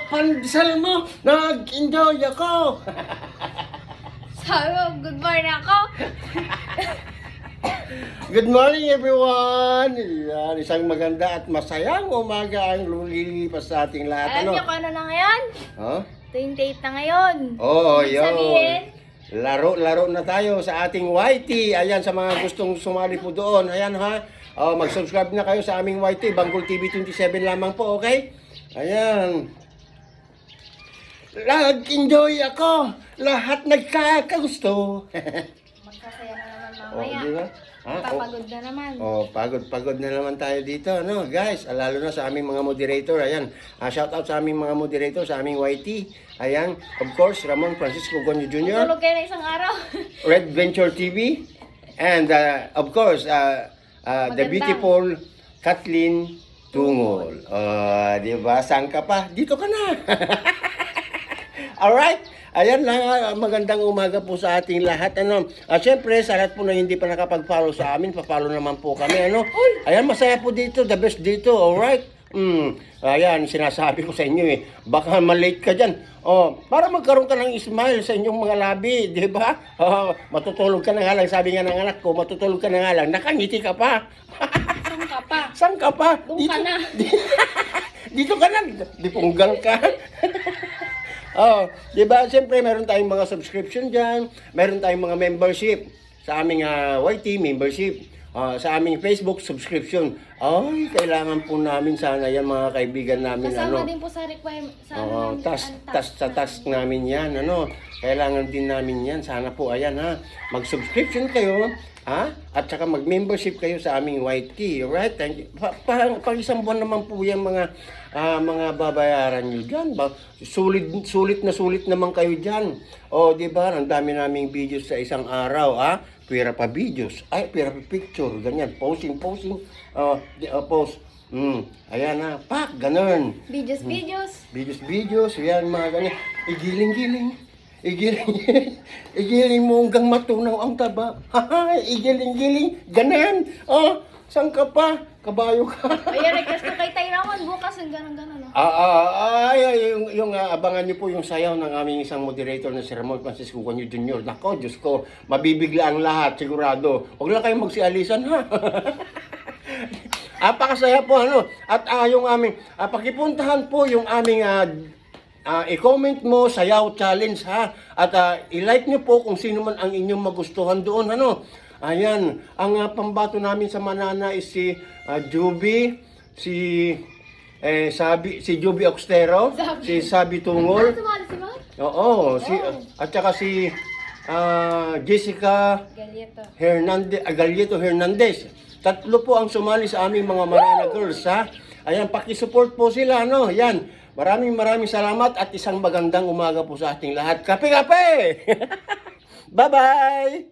pandesal mo. Nag-enjoy ako. Sabi mo, good morning ako. Good morning everyone. Yan, isang maganda at masayang umaga ang lulilipas sa ating lahat. Alam niyo kung ano na ngayon? Huh? 28 na ngayon. Oo, Ibig yun. sabihin, Laro na tayo sa ating YT. Ayan, sa mga gustong sumali po doon. Ayan ha. Mag-subscribe na kayo sa aming YT. Banggol TV 27 lamang po, okay? Ayan. Nag-enjoy ako. Lahat nagkakagusto. magsasaya na naman Oh, mamaya. di ba? Ha? Papagod na naman. Pagod na naman tayo dito, no? Guys, lalo na sa aming mga moderator. Ayan, shout out sa aming mga moderator, sa aming YT. Ayan, of course, Ramon Francisco Gonyo Jr., Tulog kayo na isang araw. Red Venture TV, and of course, the Maganda. beautiful Kathleen Tungol. Di ba? Saan ka pa? Dito ka na. Alright? Ayan lang, magandang umaga po sa ating lahat. Siyempre, sa lahat po na hindi pa nakapag-follow sa amin, pa-follow naman po kami. Ayan, masaya po dito, the best dito, alright? Ayan, sinasabi ko sa inyo baka malate ka dyan. Para magkaroon ka ng smile sa inyong mga labi, di ba? Matutulog ka na nga lang, sabi nga ng anak ko, matutulog ka na nga lang, nakangiti ka pa. Saan ka pa? Saan ka pa? Doon ka na. Dito ka na, di punggal ka. Di ba? Siyempre, meron tayong mga subscription dyan, meron tayong mga membership sa aming YT membership, sa aming Facebook subscription. Ay, kailangan po namin sana yan mga kaibigan namin. Kasama din po sa requirement. Sa task namin yan, kailangan din namin yan. Sana po, ayan mag-subscription kayo, at saka mag-membership kayo sa aming YT, alright? Thank you. Pag isang buwan naman po yan mga babayaran nyo dyan. Sulit naman kayo dyan. Di ba? Ang dami naming videos sa isang araw, Pwera pa videos, pwera pa picture, ganyan, posting, post. Ayan pak, ganun. Videos, yan, mga ganyan. Igiling mo hanggang matunaw ang taba. Igiling, ganun. Saan ka pa? Kabayo ka. Ayan, request ko kay Tyrawan bukas ang gano'n. Yung abangan niyo po yung sayaw ng aming isang moderator na si Ramon Francisco Gonyo Jr. Nako, Diyos ko, mabibigla ang lahat, sigurado. Huwag lang kayong magsialisan, ha? Apakasaya po, At yung aming, pakipuntahan po yung aming, i-comment mo, sayaw challenge, ha? At i-like niyo po kung sino man ang inyong magustuhan doon, Ayan, ang pambato namin sa Manana is si Juby, si Juby Oxtero, si Sabi Tungol. Oo, at saka si Jessica Galieto Hernandez. Tatlo po ang sumali sa aming mga Manana Girls, ha? Ayan, paki-support po sila, Yan. Maraming salamat at isang magandang umaga po sa ating lahat. Kape! Bye-bye!